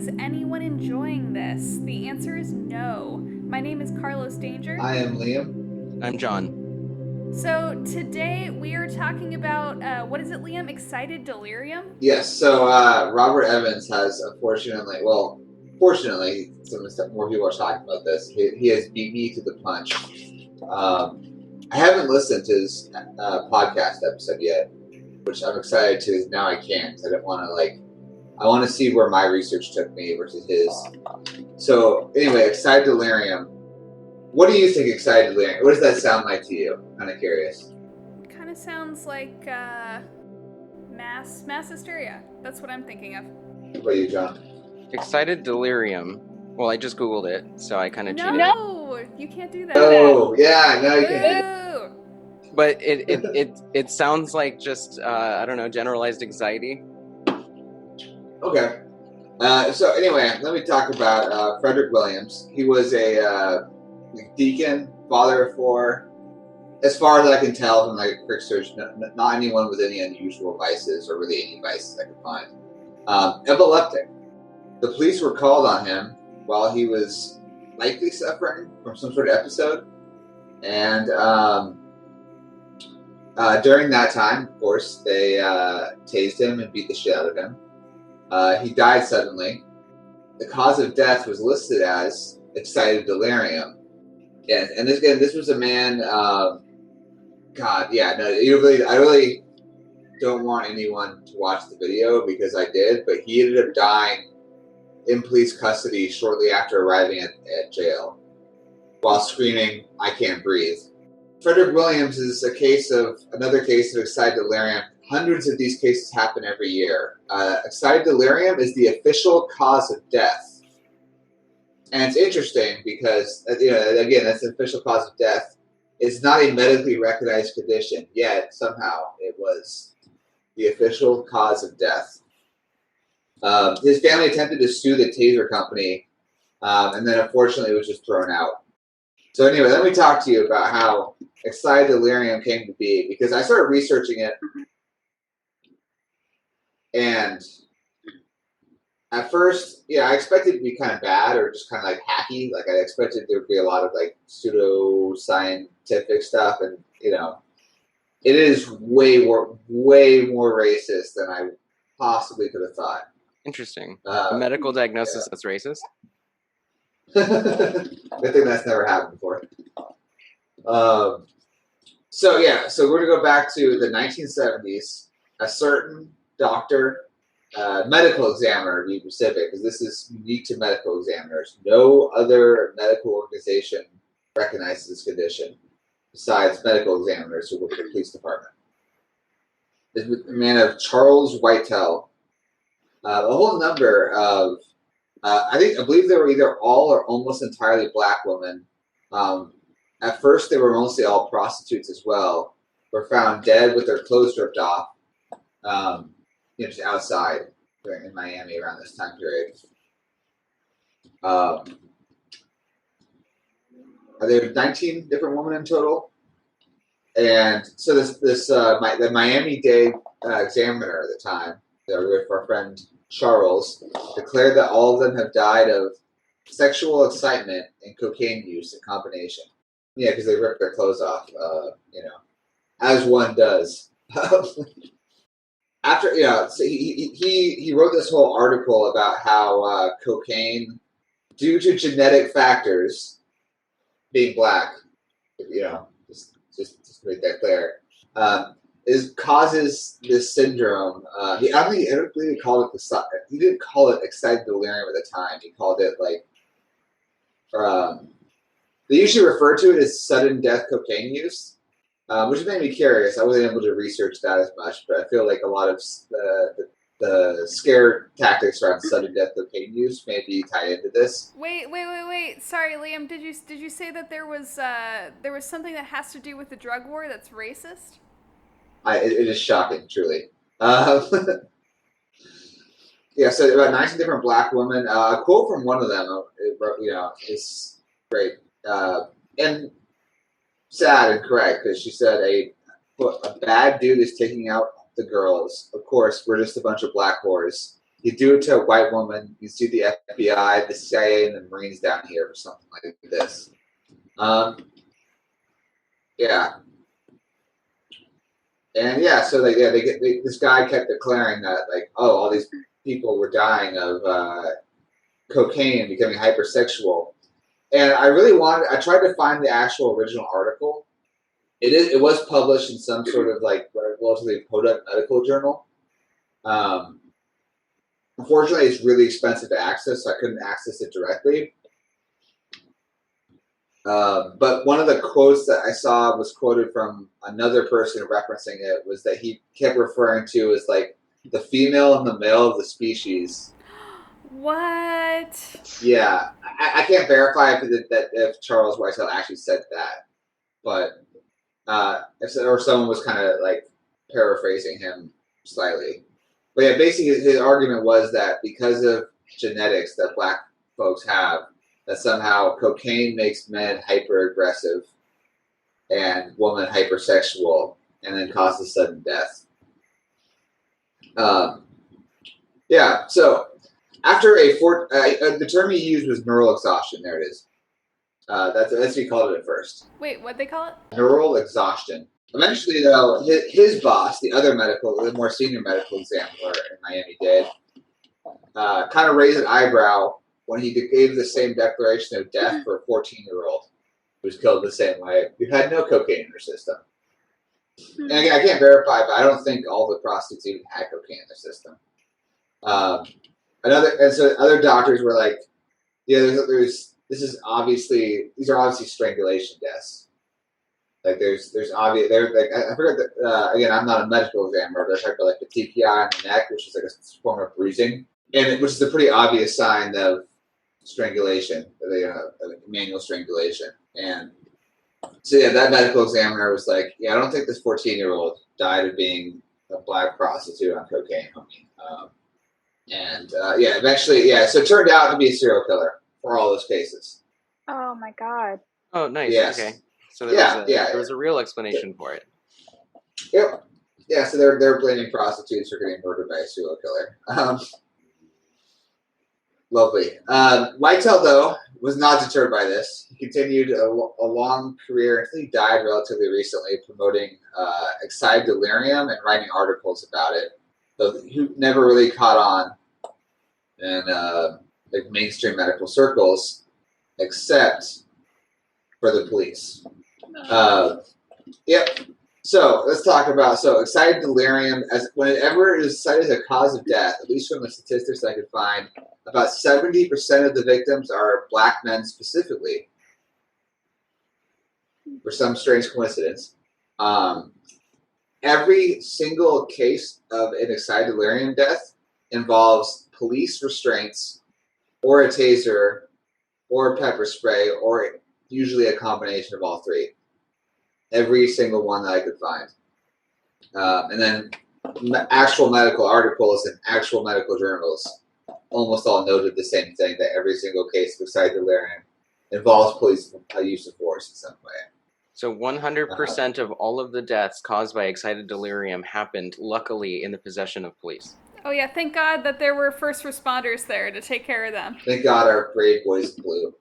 Is anyone enjoying this? The answer is no. My name is Carlos Danger. I am Liam. I'm John. So today we are talking about, what is it, Liam? Excited Delirium? Yes, so Robert Evans has fortunately, some more people are talking about this. He has beat me to the punch. I haven't listened to his podcast episode yet, which I'm excited to. Now I can, because I don't want to I want to see where my research took me versus his. So anyway, Excited Delirium. What do you think Excited Delirium? What does that sound like to you? I'm kind of curious. Kind of sounds like mass hysteria. That's what I'm thinking of. What about you, John? Excited Delirium. Well, I just Googled it, so I kind of cheated. No, you can't do that. Oh, yeah, no, you can. Boo! But it sounds like just, I don't know, generalized anxiety. Okay. So anyway, let me talk about Frederick Williams. He was a deacon, father of four. As far as I can tell from my quick search, not anyone with any unusual vices, or really any vices I could find. Epileptic. The police were called on him while he was likely suffering from some sort of episode. And during that time, of course, they tased him and beat the shit out of him. He died suddenly. The cause of death was listed as excited delirium. And this was a man. I really don't want anyone to watch the video because I did, but he ended up dying in police custody shortly after arriving at jail while screaming, "I can't breathe." Frederick Williams is another case of excited delirium. Hundreds of these cases happen every year. Excited delirium is the official cause of death. And it's interesting because, again, that's the official cause of death. It's not a medically recognized condition, yet somehow it was the official cause of death. His family attempted to sue the taser company, and then unfortunately it was just thrown out. So anyway, let me talk to you about how excited delirium came to be, because I started researching it, and at first, I expected it to be kind of bad or just kind of like hacky. Like I expected there would be a lot of like pseudo-scientific stuff, and it is way more racist than I possibly could have thought. Interesting. A medical diagnosis that's racist? Good thing that's never happened before. So we're going to go back to the 1970s. A certain doctor, medical examiner, to be specific, because this is unique to medical examiners. No other medical organization recognizes this condition besides medical examiners who work for the police department. This was a man of Charles Whitell. A whole number of, I believe they were either all or almost entirely black women. At first, they were mostly all prostitutes as well. Were found dead with their clothes ripped off, just outside in Miami around this time period. There were 19 different women in total, and so the Miami-Dade Examiner at the time, our friend Charles, declared that all of them have died of sexual excitement and cocaine use in combination. Yeah, because they ripped their clothes off, as one does. After, so he wrote this whole article about how cocaine, due to genetic factors, being black, just to make that clear, causes this syndrome. I don't believe he called it he didn't call it excited delirium at the time. He called it they usually refer to it as sudden death cocaine use, which made me curious. I wasn't able to research that as much, but I feel like a lot of the scare tactics around sudden death cocaine use may be tied into this. Wait. Sorry, Liam. Did you say that there was something that has to do with the drug war that's racist? It is shocking, truly. So about 19 different black women. A quote from one of them, is great and sad and correct, because she said, "A bad dude is taking out the girls. Of course, we're just a bunch of black whores. You do it to a white woman, you see the FBI, the CIA, and the Marines down here or something like this. Yeah. And yeah, so this guy kept declaring that like, oh, all these people were dying of cocaine and becoming hypersexual. And I tried to find the actual original article. It was published in some sort of like relatively podunk medical journal. Unfortunately, it's really expensive to access, so I couldn't access it directly. But one of the quotes that I saw was quoted from another person referencing it was that he kept referring to as like the female and the male of the species. What? Yeah, I can't verify if Charles Whitehall actually said that, but or someone was kind of like paraphrasing him slightly. But yeah, basically his argument was that because of genetics that black folks have, that somehow cocaine makes men hyper aggressive and women hypersexual, and then causes sudden death. Yeah, so after the term he used was neural exhaustion. There it is. That's what he called it at first. Wait, what'd they call it? Neural exhaustion. Eventually, though, his boss, the more senior medical examiner in Miami-Dade, kind of raised an eyebrow when he gave the same declaration of death for a 14-year-old who was killed the same way, who had no cocaine in her system. And again, I can't verify, but I don't think all the prostitutes even had cocaine in their system. Other doctors were like, yeah, these are obviously strangulation deaths. Like there's obvious like I forgot that again, I'm not a medical examiner, but I talked about like petechiae on the neck, which is like a form of bruising, which is a pretty obvious sign of strangulation, manual strangulation. And so yeah, that medical examiner was like, yeah, I don't think this 14-year-old died of being a black prostitute on cocaine. Eventually, so it turned out to be a serial killer for all those cases. Oh my god. Oh, nice. Yes. Okay. So there was a real explanation for it. Yep. Yeah, so they're blaming prostitutes for getting murdered by a serial killer. Lovely. Whitehall, though, was not deterred by this. He continued a long career until he died relatively recently, promoting excited delirium and writing articles about it. So he never really caught on in mainstream medical circles, except for the police. Yep. So let's talk about excited delirium. Whenever it is cited as a cause of death, at least from the statistics I could find, about 70% of the victims are black men specifically. For some strange coincidence, every single case of an excited delirium death involves police restraints, or a taser, or pepper spray, or usually a combination of all three. Every single one that I could find. And then actual medical articles and actual medical journals almost all noted the same thing, that every single case of excited delirium involves police use of force in some way. So 100% of all of the deaths caused by excited delirium happened, luckily, in the possession of police. Oh yeah, thank God that there were first responders there to take care of them. Thank God our brave boys in blue.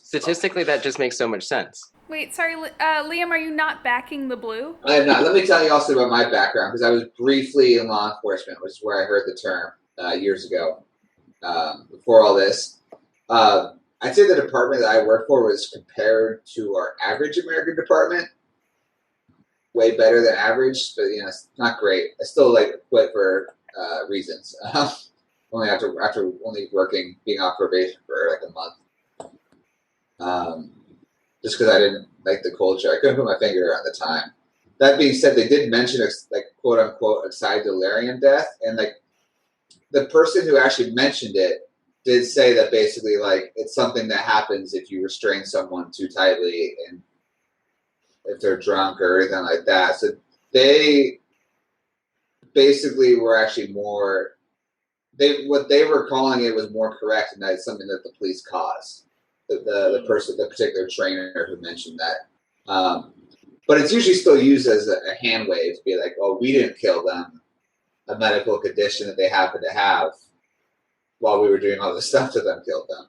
Statistically, that just makes so much sense. Wait, sorry, Liam, are you not backing the blue? I am not. Let me tell you also about my background, because I was briefly in law enforcement, which is where I heard the term years ago. Before all this, I'd say the department that I worked for was, compared to our average American department, way better than average, but it's not great. I still quit for reasons. Only after being off probation for a month. Just because I didn't like the culture. I couldn't put my finger on the time. That being said, they did mention quote unquote excited delirium death, and the person who actually mentioned it did say that basically it's something that happens if you restrain someone too tightly and if they're drunk or anything like that. So they basically were actually more. What they were calling it was more correct, and that it's something that the police caused. The particular trainer who mentioned that. But it's usually still used as a hand wave to be like, oh, we didn't kill them. A medical condition that they happen to have while we were doing all this stuff to them killed them.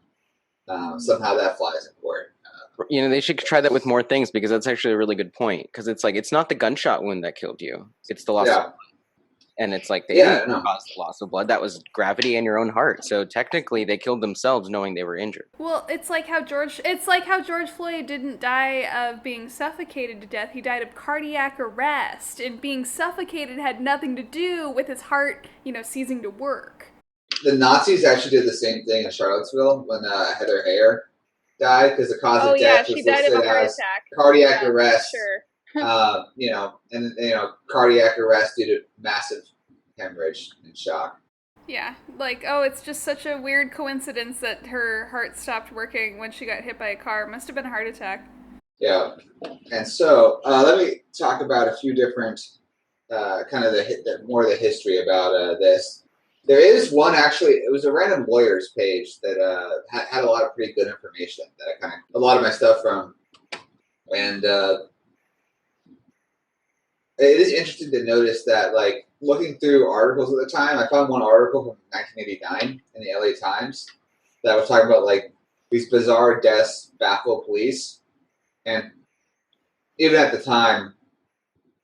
Somehow that flies in court. They should try that with more things, because that's actually a really good point. Because it's like, it's not the gunshot wound that killed you; it's the loss of blood. And it's like, they didn't cause the loss of blood. That was gravity in your own heart. So technically, they killed themselves knowing they were injured. Well, it's like how George Floyd didn't die of being suffocated to death. He died of cardiac arrest, and being suffocated had nothing to do with his heart, ceasing to work. The Nazis actually did the same thing in Charlottesville when Heather Heyer died, because the cause of death was listed as cardiac arrest. Sure. And cardiac arrest due to massive hemorrhage and shock. Yeah, like, oh, it's just such a weird coincidence that her heart stopped working when she got hit by a car. Must have been a heart attack. Yeah, and so let me talk about a few different kind of more of the history about this. There is one, actually, it was a random lawyer's page that had a lot of pretty good information that I a lot of my stuff from, and it is interesting to notice that, like, looking through articles at the time, I found one article from 1989 in the LA Times that was talking about, like, these bizarre deaths baffle police. And even at the time,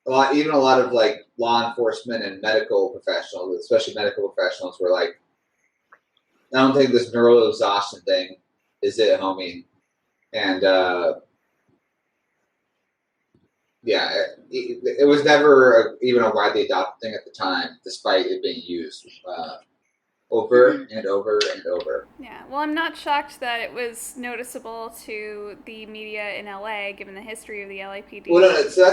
a lot of like law enforcement and medical professionals, especially medical professionals, were like, I don't think this neural exhaustion thing is it, homie. And it was never even a widely adopted thing at the time, despite it being used over and over and over. Yeah, well, I'm not shocked that it was noticeable to the media in LA, given the history of the LAPD. Well, no, so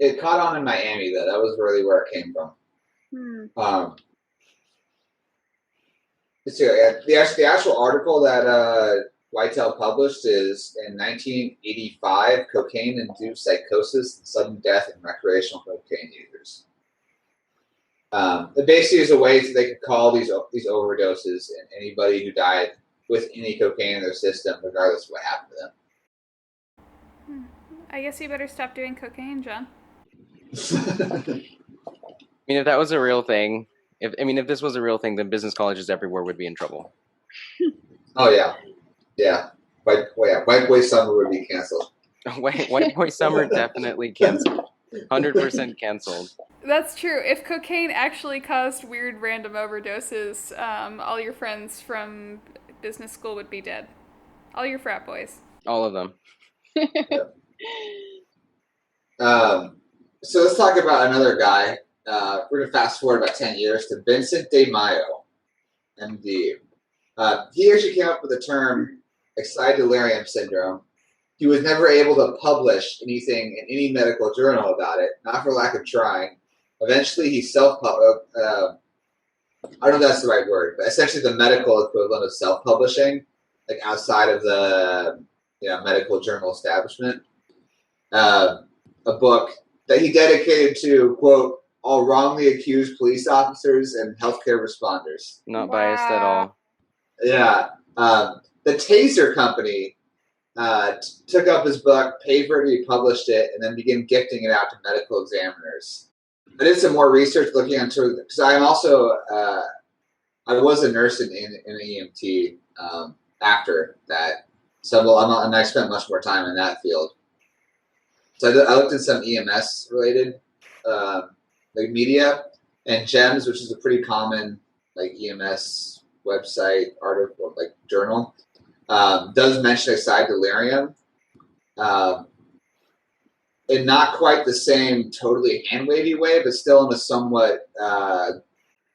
it caught on in Miami, though. That was really where it came from. So the actual article that Whitetail published is in 1985, cocaine-induced psychosis and sudden death in recreational cocaine users. It basically is a way so they could call these overdoses and anybody who died with any cocaine in their system, regardless of what happened to them. I guess you better stop doing cocaine, John. If that was a real thing, if this was a real thing, then business colleges everywhere would be in trouble. Oh yeah. White Boy Summer would be canceled. White Boy Summer definitely canceled. 100% canceled. That's true. If cocaine actually caused weird random overdoses, all your friends from business school would be dead. All your frat boys. All of them. So let's talk about another guy. We're going to fast forward about 10 years to Vincent De Maio, MD. He actually came up with the term excited delirium syndrome. He was never able to publish anything in any medical journal about it, not for lack of trying. Eventually, he self-published. I don't know if that's the right word, but essentially the medical equivalent of self-publishing, like outside of the medical journal establishment. A book that he dedicated to, quote, all wrongly accused police officers and healthcare responders. Not biased at all. Yeah. The Taser Company took up his book, paid for it to be published it, and then began gifting it out to medical examiners. I did some more research looking into it, because I'm also, I was a nurse in EMT after that. So I spent much more time in that field. So I looked at some EMS related like media, and GEMS, which is a pretty common like EMS website article, like journal, does mention excited delirium. In not quite the same totally hand wavy way, but still in a somewhat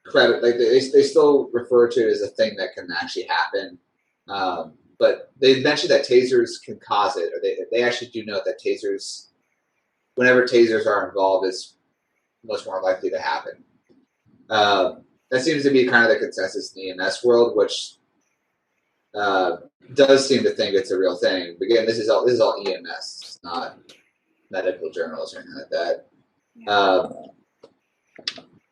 credit. Like they still refer to it as a thing that can actually happen. But they mentioned that tasers can cause it, or they actually do know that tasers, whenever tasers are involved, is much more likely to happen. That seems to be kind of the consensus in the EMS world, which does seem to think it's a real thing. But again, this is all EMS, not medical journals or anything like that.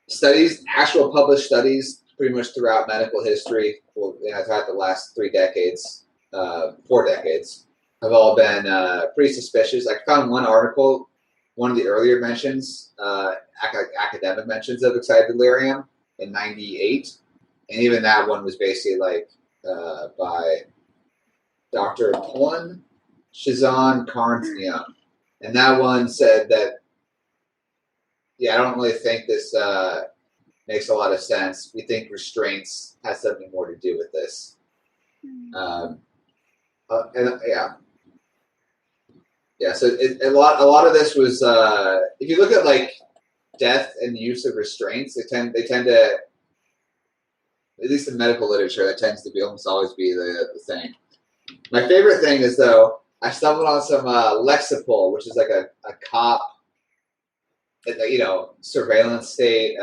Studies, actual published studies, pretty much throughout medical history, throughout the last 4 decades, have all been pretty suspicious. I found one article, one of the earlier mentions, academic mentions of excited delirium in '98, And even that one was basically like by Dr. Pullen Shazan Karntnian. And that one said that, I don't really think this makes a lot of sense. We think restraints has something more to do with this. So a lot of this was if you look at like death and use of restraints, they tend to, at least in medical literature, that tends to be almost always be the thing. My favorite thing is, though, I stumbled on some Lexapol, which is like a cop, surveillance state,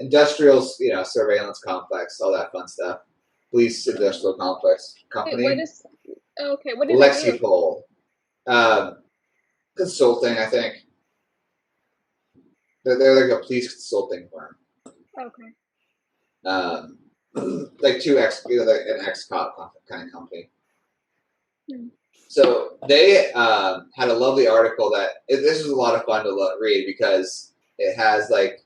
industrial, surveillance complex, all that fun stuff. Police industrial complex company. Wait, what is Lexapol? Consulting, I think. They're like a police consulting firm. Okay. Like an ex-cop kind of company. So they had a lovely article this is a lot of fun to read because it has like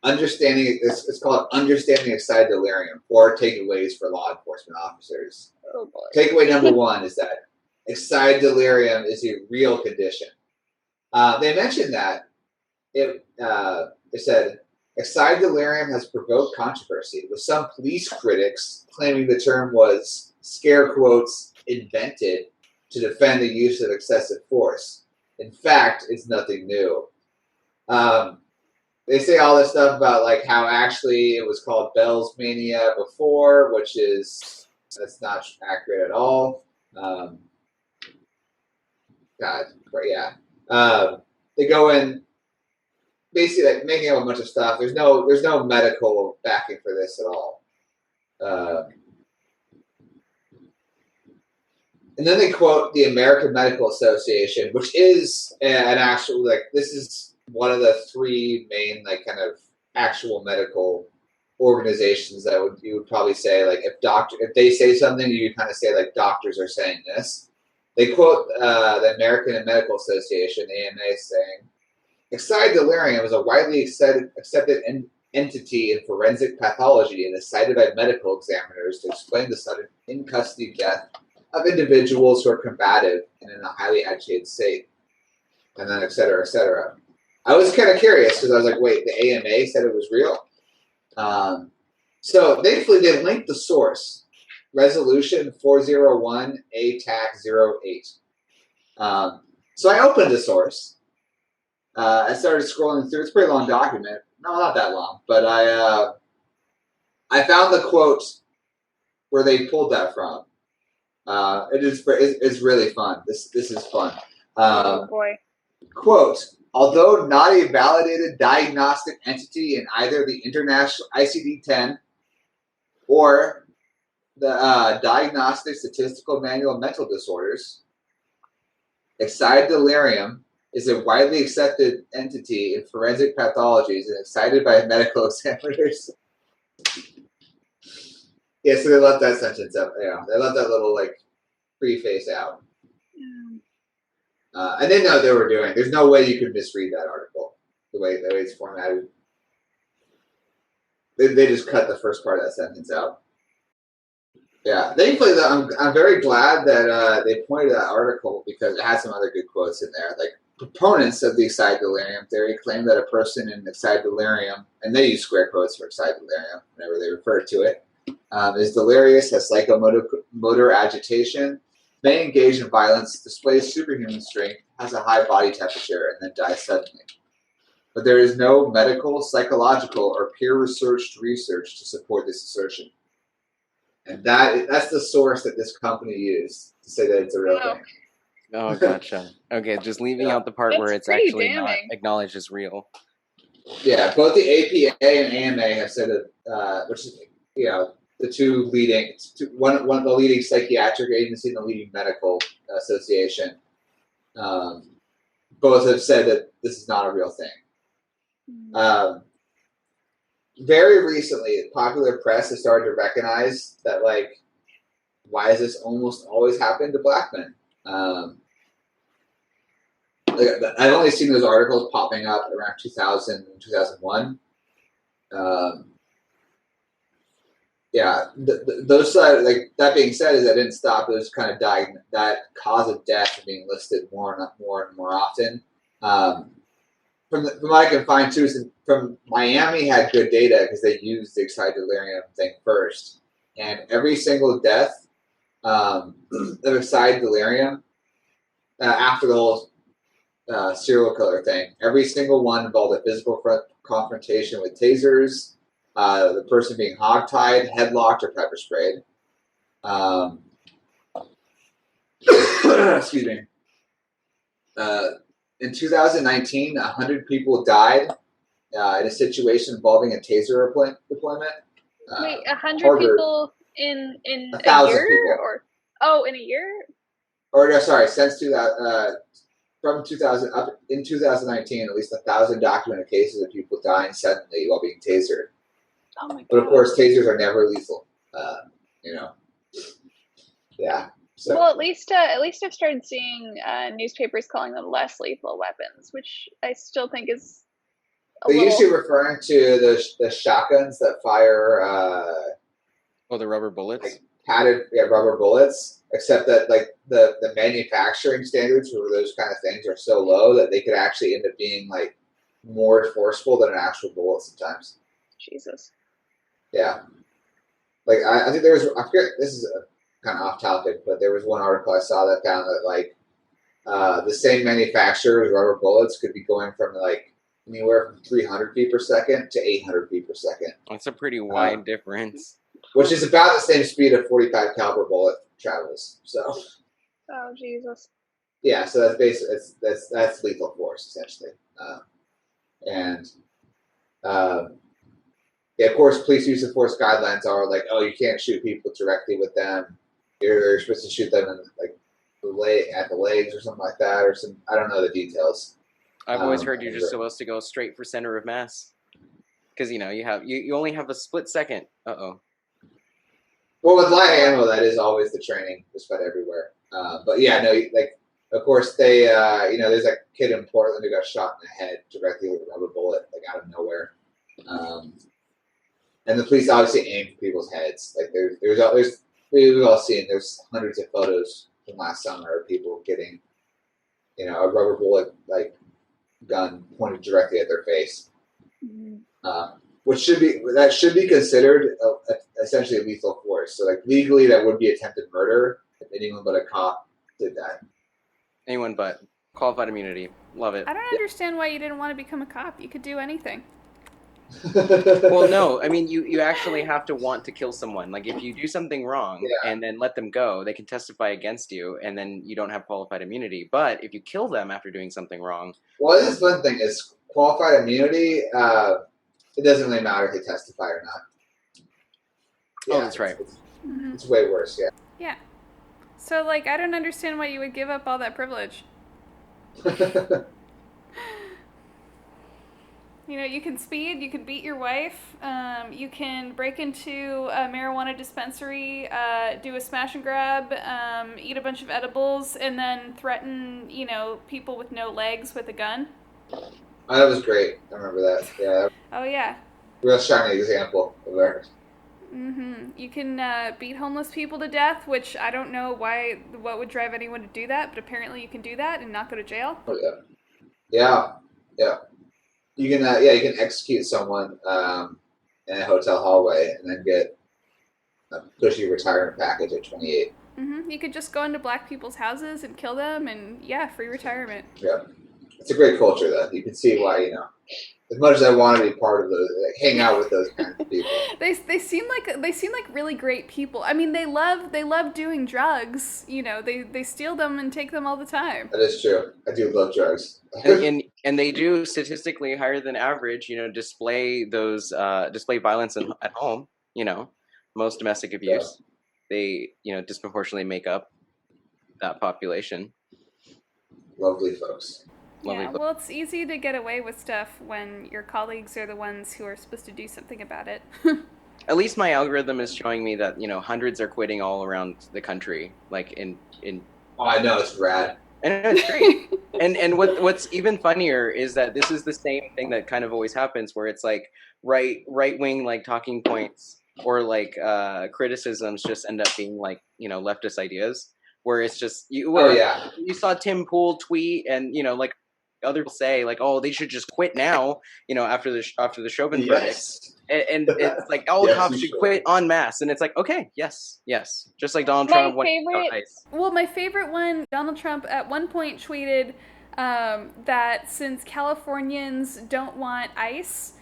understanding. It's called Understanding Excited Delirium, 4 takeaways for law enforcement officers. Oh boy. Takeaway number 1 is that excited delirium is a real condition. They mentioned that it said excited delirium has provoked controversy, with some police critics claiming the term was, scare quotes, invented to defend the use of excessive force. In fact, it's nothing new. They say all this stuff about like how actually it was called Bell's mania before, that's not accurate at all. They go in basically like making up a bunch of stuff. There's no medical backing for this at all. And then they quote the American Medical Association, which is an actual, this is one of the 3 main, kind of actual medical organizations that you would probably say, if they say something, you kind of say, doctors are saying this. They quote the American Medical Association, AMA, saying, excited delirium is a widely accepted entity in forensic pathology and is cited by medical examiners to explain the sudden in-custody death of individuals who are combative and in a highly agitated state, and then et cetera, et cetera. I was kind of curious because I was like, wait, the AMA said it was real? So thankfully they linked the source, Resolution 401 ATAC 08. So I opened the source. I started scrolling through. It's a pretty long document. No, not that long. But I found the quote where they pulled that from. It's really fun. This is fun. Oh boy. Quote, although not a validated diagnostic entity in either the International ICD-10 or the Diagnostic Statistical Manual of Mental Disorders, excited delirium is a widely accepted entity in forensic pathologies and cited by medical examiners. Yeah, so they left that sentence up. Yeah, they left that little preface out. And they know what they were doing. There's no way you could misread that article the way it's formatted. They just cut the first part of that sentence out. Yeah, thankfully, I'm very glad that they pointed to that article because it has some other good quotes in there. Proponents of the excited delirium theory claim that a person in excited delirium, and they use square quotes for excited delirium whenever they refer to it, is delirious, has psychomotor agitation, may engage in violence, displays superhuman strength, has a high body temperature, and then dies suddenly. But there is no medical, psychological, or peer-researched research to support this assertion. And that's the source that this company used to say that it's a real thing. Oh, gotcha. Okay, just leaving out the part where it's actually not acknowledged as real. Yeah, both the APA and AMA have said that, which is, the two leading, one of the leading psychiatric agency and the leading medical association, both have said that this is not a real thing. Very recently, popular press has started to recognize that, why does this almost always happen to black men? I've only seen those articles popping up around 2000 and 2001. Yeah, those like that being said, is that didn't stop those kind of that cause of death from being listed more and more often. From what I can find too, is from Miami had good data because they used the excited delirium thing first, and every single death of excited delirium after the whole serial killer thing, every single one involved a physical confrontation with tasers, the person being hogtied, headlocked, or pepper sprayed. Excuse me. In 2019, 100 people died in a situation involving a taser deployment. Wait, 100 Harvard, people in a 1,000 year, people. In a year? Or no, sorry, since 2000, from 2000 up in 2019, at least 1,000 documented cases of people dying suddenly while being tasered. Oh my god! But of course, tasers are never lethal. You know. Yeah. So. Well, at least I've started seeing newspapers calling them less lethal weapons, which I still think is. They're usually referring to the shotguns that fire. The rubber bullets. Like padded, rubber bullets. Except that like the manufacturing standards for those kind of things are so low that they could actually end up being like more forceful than an actual bullet sometimes. Jesus. Yeah. Like I think there was, I forget, this is kind of off topic, but there was one article I saw that found that like the same manufacturer's rubber bullets could be going from like anywhere from 300 feet per second to 800 feet per second. That's a pretty wide difference. Which is about the same speed a 45 caliber bullet travels. So. Oh Jesus. Yeah, so that's basically that's lethal force essentially, yeah, of course, police use of force guidelines are like, oh, you can't shoot people directly with them. You're supposed to shoot them in like at the legs or something like that, or some, I don't know the details. I've always heard you're just supposed to go straight for center of mass, because you only have a split second. Well, with light ammo, that is always the training, just about everywhere. But yeah, no, like of course they, there's a kid in Portland who got shot in the head directly with a rubber bullet, like out of nowhere. And the police obviously aim for people's heads. Like we've all seen, there's hundreds of photos from last summer of people getting, a rubber bullet like gun pointed directly at their face, which should be considered essentially a lethal force. So like legally, that would be attempted murder if anyone but a cop did that. Anyone but qualified immunity. Love it. I don't understand why you didn't want to become a cop. You could do anything. Well, no, I mean, you actually have to want to kill someone. Like, if you do something wrong and then let them go, they can testify against you, and then you don't have qualified immunity. But if you kill them after doing something wrong... Well, this is one thing, is qualified immunity, it doesn't really matter if they testify or not. Yeah, that's right. It's way worse, yeah. Yeah. So, like, I don't understand why you would give up all that privilege. You can speed, you can beat your wife, you can break into a marijuana dispensary, do a smash and grab, eat a bunch of edibles, and then threaten, people with no legs with a gun. Oh, that was great. I remember that. Yeah. Oh, yeah. Real shining example of that. You can beat homeless people to death, which I don't know what would drive anyone to do that, but apparently you can do that and not go to jail. Oh, yeah. Yeah. You can execute someone in a hotel hallway and then get a cushy retirement package at 28. You could just go into black people's houses and kill them, and free retirement. Yeah, it's a great culture, though. You can see why, as much as I want to be part of those, like, hang out with those kinds of people. They seem like really great people. I mean, they love doing drugs. They steal them and take them all the time. That is true. I do love drugs. and they do statistically higher than average, display violence at home, most domestic abuse. They, disproportionately make up that population. Lovely folks. Well, it's easy to get away with stuff when your colleagues are the ones who are supposed to do something about it. At least my algorithm is showing me that, hundreds are quitting all around the country, like in. Oh, I know, it's rad. And it's great. and what's even funnier is that this is the same thing that kind of always happens, where it's like right wing like talking points or like criticisms just end up being like, you know, leftist ideas, where it's just you saw Tim Pool tweet, and you know, like other people say like, oh, they should just quit now, you know, after the Chauvin verdict. And it's like all cops should quit en masse, and it's like, okay, yes, just like Donald Trump. My favorite one, Donald Trump at one point tweeted that since Californians don't want ICE,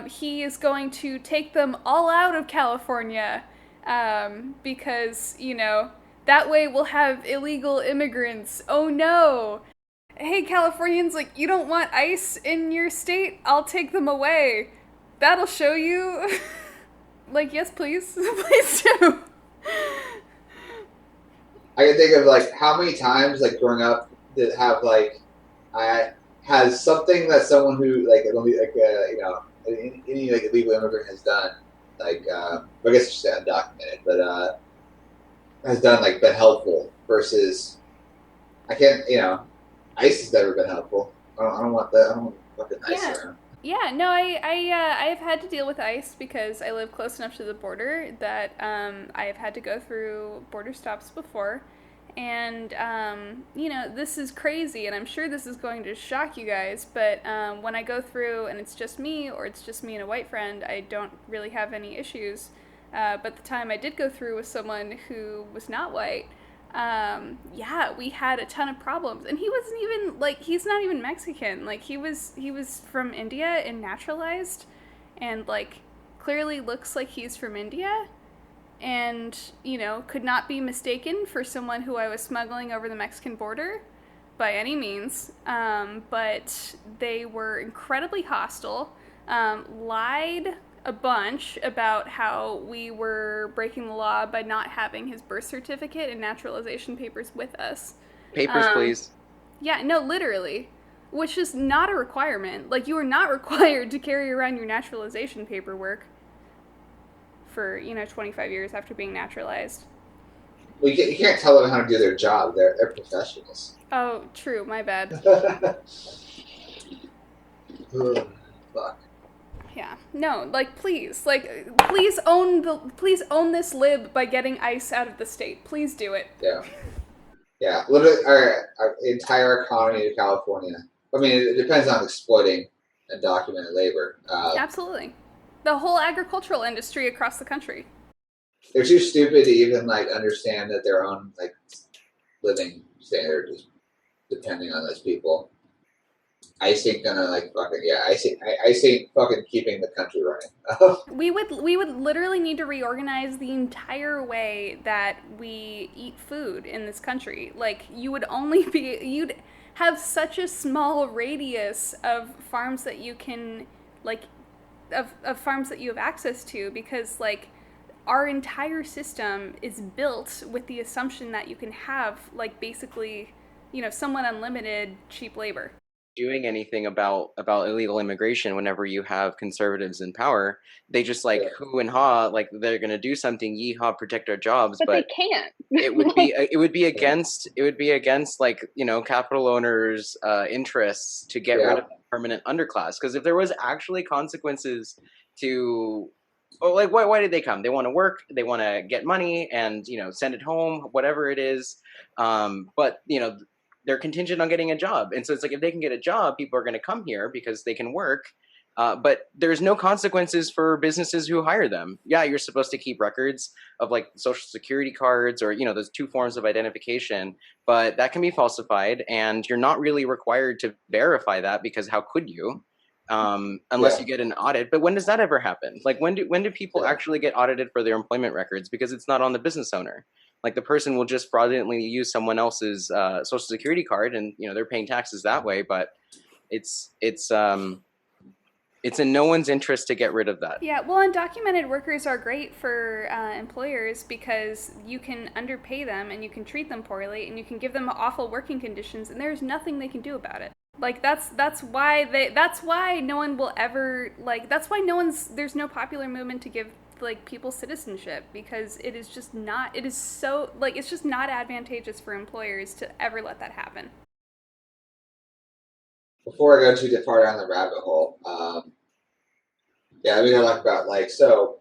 he is going to take them all out of California, because, you know, that way we'll have illegal immigrants. Oh no! Hey, Californians, like, you don't want ICE in your state? I'll take them away. That'll show you. Like, yes, please. Please do. I can think of, like, how many times, like, growing up that have, like, has something that someone who, like, you know, any, like, illegal immigrant has done, like, I guess it's just undocumented, but, has done, like, been helpful versus, I can't, you know, ICE has never been helpful. I don't want that. I don't want fucking ICE around. Yeah, no, I've had to deal with ICE because I live close enough to the border that I have had to go through border stops before. And, you know, this is crazy, and I'm sure this is going to shock you guys, but when I go through and it's just me, or it's just me and a white friend, I don't really have any issues. But the time I did go through with someone who was not white, yeah, we had a ton of problems, and he wasn't even, like, he's not even Mexican, like, he was from India and naturalized, and, like, clearly looks like he's from India, and, you know, could not be mistaken for someone who I was smuggling over the Mexican border, by any means, but they were incredibly hostile, lied a bunch about how we were breaking the law by not having his birth certificate and naturalization papers with us. Papers, please. Yeah, no, literally. Which is not a requirement. Like, you are not required to carry around your naturalization paperwork for, you know, 25 years after being naturalized. Well, you can't tell them how to do their job. They're professionals. Oh, true. My bad. Fuck. Yeah. No, like, please own this lib by getting ICE out of the state. Please do it. Yeah. Yeah. Literally, our entire economy of California. I mean, it depends on exploiting undocumented labor. Absolutely. The whole agricultural industry across the country. They're too stupid to even, like, understand that their own, like, living standard is depending on those people. ICE ain't gonna, like, fucking, yeah, ICE ain't fucking keeping the country running. We would literally need to reorganize the entire way that we eat food in this country. Like, you'd have such a small radius of farms that you can, like, of farms that you have access to, because, like, our entire system is built with the assumption that you can have, like, basically, you know, somewhat unlimited cheap labor. Doing anything about illegal immigration whenever you have conservatives in power. They just, like, hoo and ha, like, they're going to do something, yeehaw, protect our jobs, but they can't. it would be against like, you know, capital owners' interests to get rid of the permanent underclass. Because if there was actually consequences to, oh, like, why did they come? They want to work, they want to get money, and, you know, send it home, whatever it is. But, you know, they're contingent on getting a job. And so it's like, if they can get a job, people are going to come here because they can work. But there's no consequences for businesses who hire them. Yeah, you're supposed to keep records of, like, social security cards, or, you know, those two forms of identification, but that can be falsified, and you're not really required to verify that, because how could you? Unless you get an audit. But when does that ever happen? Like, when do people actually get audited for their employment records? Because it's not on the business owner. Like, the person will just fraudulently use someone else's social security card, and, you know, they're paying taxes that way. But it's in no one's interest to get rid of that. Yeah, well, undocumented workers are great for employers because you can underpay them and you can treat them poorly and you can give them awful working conditions, and there's nothing they can do about it. Like, that's why no one will ever, like, that's why there's no popular movement to give, like, people citizenship, because it is just not advantageous for employers to ever let that happen. Before I go too far down the rabbit hole, we gotta talk about, like, so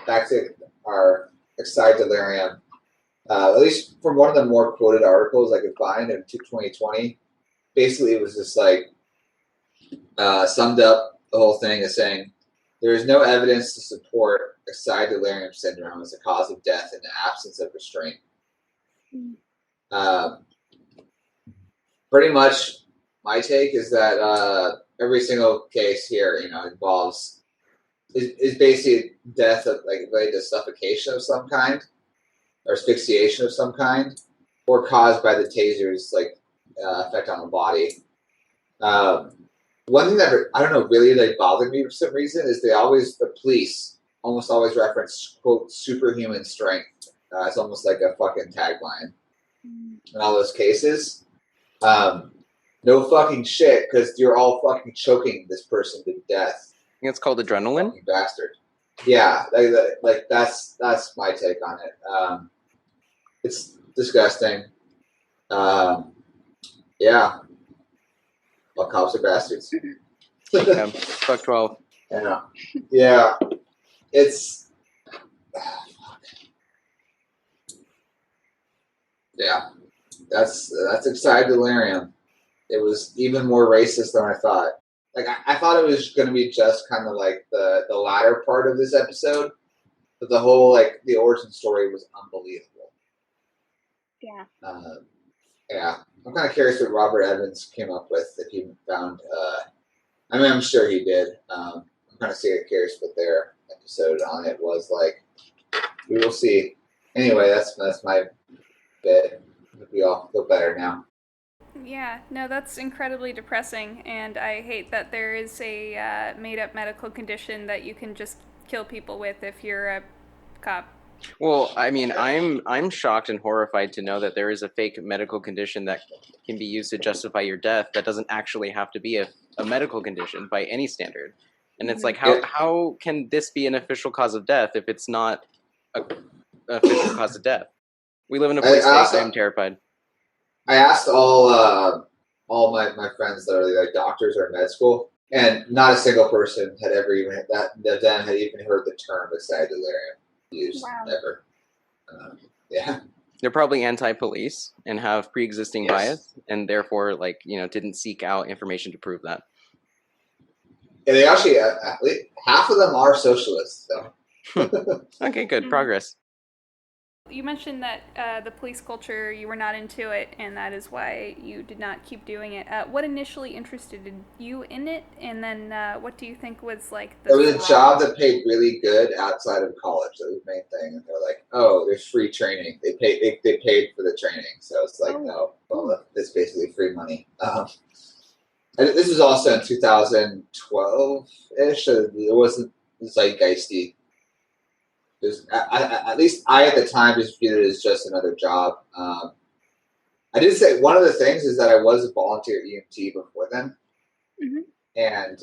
back to our excited delirium. At least from one of the more quoted articles I could find in 2020, basically it was just like summed up the whole thing as saying there is no evidence to support excited delirium syndrome as a cause of death in the absence of restraint. Pretty much my take is that every single case here, involves is basically death of related to suffocation of some kind or asphyxiation of some kind, or caused by the taser's effect on the body. One thing that I don't know really bothered me for some reason is the police almost always reference quote superhuman strength. It's almost like a fucking tagline in all those cases. No fucking shit, because you're all fucking choking this person to death. I think it's called adrenaline. Fucking bastard. Yeah, that's my take on it. It's disgusting. Yeah. Well, cops are bastards. Fuck 12. Yeah. Yeah. It's. Yeah. That's excited delirium. It was even more racist than I thought. I thought it was going to be just kind of like the latter part of this episode, but the whole the origin story was unbelievable. Yeah. Yeah. I'm kind of curious what Robert Evans came up with, if he found. I'm sure he did. I'm kind of curious what their episode on it was like. We will see. Anyway, that's my bit. We all feel better now. Yeah, no, that's incredibly depressing, and I hate that there is a made-up medical condition that you can just kill people with if you're a cop. Well, I mean, I'm shocked and horrified to know that there is a fake medical condition that can be used to justify your death that doesn't actually have to be a medical condition by any standard. And it's like, how can this be an official cause of death if it's not an official cause of death? We live in a place where I'm terrified. I asked all my friends that are doctors or in med school, and not a single person had ever even had even heard the term excited delirium used ever. Yeah, they're probably anti-police and have pre-existing bias, and therefore didn't seek out information to prove that. Yeah, they actually half of them are socialists though. Okay, good progress. You mentioned that the police culture, you were not into it, and that is why you did not keep doing it. What initially interested you in it, and then what do you think was the It was a job that paid really good outside of college. That was the main thing. And they're like, oh, there's free training. They paid for the training. So it's like, oh, well, that's basically free money. And this was also in 2012-ish. So it wasn't zeitgeisty. At least I at the time just viewed it as just another job. I did say one of the things is that I was a volunteer EMT before then, and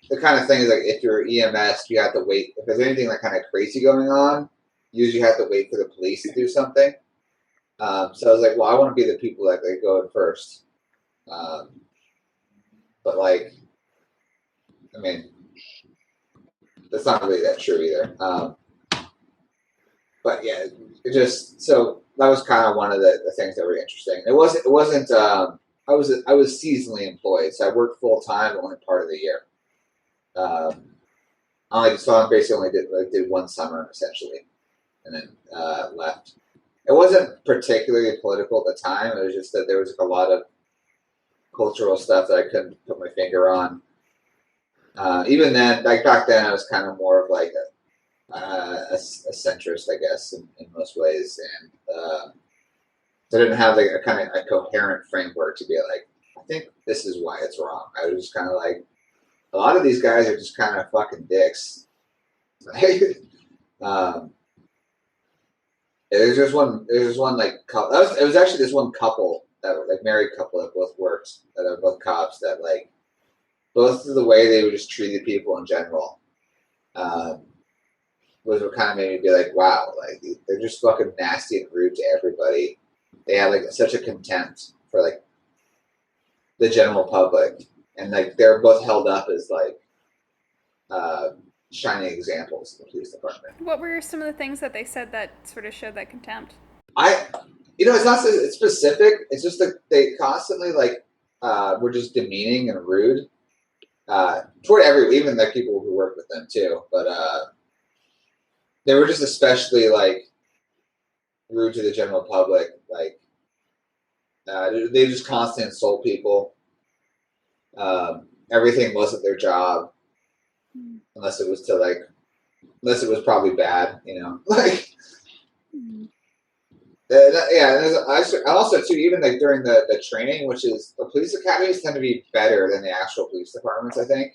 the kind of thing is if you're EMS, you have to wait. If there's anything kind of crazy going on, you usually have to wait for the police to do something. So I was like, well, I want to be the people that they go in first. But I mean, that's not really that true either. But yeah, it just so that was kind of one of the things that were interesting. It wasn't. I was seasonally employed, so I worked full time only part of the year. I basically only did one summer essentially, and then left. It wasn't particularly political at the time. It was just that there was a lot of cultural stuff that I couldn't put my finger on. Even then, back then, I was kind of more of a centrist, I guess, in most ways, and I didn't have a kind of a coherent framework to be I think this is why it's wrong. I was just kind of a lot of these guys are just kind of fucking dicks. There's just one couple. It was actually this one couple that were married couple that both worked, that are both cops, that both of the way they would just treated people in general was what kind of made me be wow, they're just fucking nasty and rude to everybody. They had such a contempt for the general public, and they're both held up as shining examples of the police department. What were some of the things that they said that sort of showed that contempt? It's not it's specific. It's just that they constantly were just demeaning and rude toward even the people who work with them too. But they were just especially rude to the general public. They just constantly insult people. Everything wasn't their job, unless it was probably bad, And also too, even during the training, which is the police academies tend to be better than the actual police departments, I think,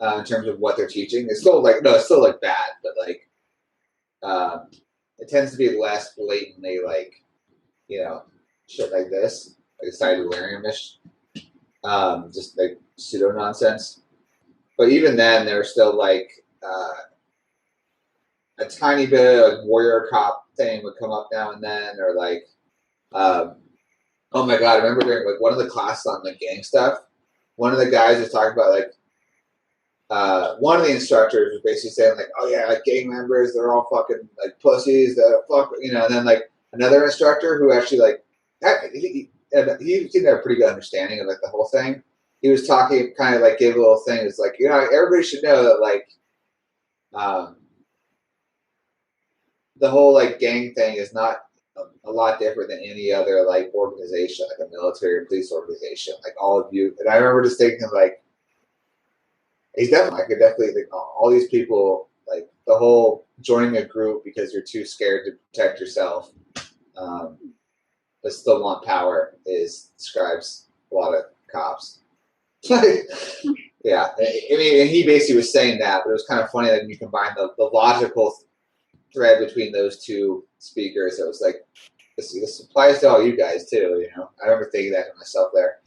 in terms of what they're teaching. It's still bad, but it tends to be less blatantly shit like this, delirium-ish, just pseudo nonsense. But even then, there's still a tiny bit of warrior cop thing would come up now and then, or oh my god, I remember during one of the classes on gang stuff, one of the guys was talking about one of the instructors was basically saying oh yeah, gang members, they're all fucking pussies, they're fuck, and then another instructor who actually he seemed to have a pretty good understanding of the whole thing. He was talking, kind of gave a little thing. It's everybody should know that the whole gang thing is not a lot different than any other organization, a military or police organization. All of you, and I remember just thinking he's definitely, I could definitely think all these people, the whole joining a group because you're too scared to protect yourself, but still want power describes a lot of cops. Yeah, I mean, and he basically was saying that, but it was kind of funny that when you combine the logical thread between those two speakers, it was this applies to all you guys too. I remember thinking that to myself there.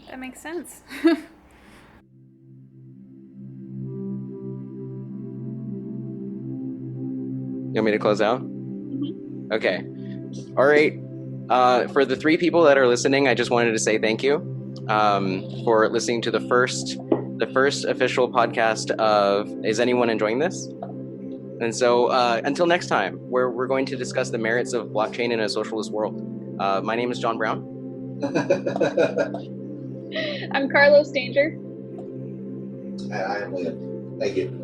That makes sense. You want me to close out? Mm-hmm. Okay. All right. For the 3 people that are listening, I just wanted to say thank you for listening to the first official podcast of Is Anyone Enjoying This? And so until next time, we're going to discuss the merits of blockchain in a socialist world. My name is John Brown. I'm Carlos Danger. I am Liam. Thank you.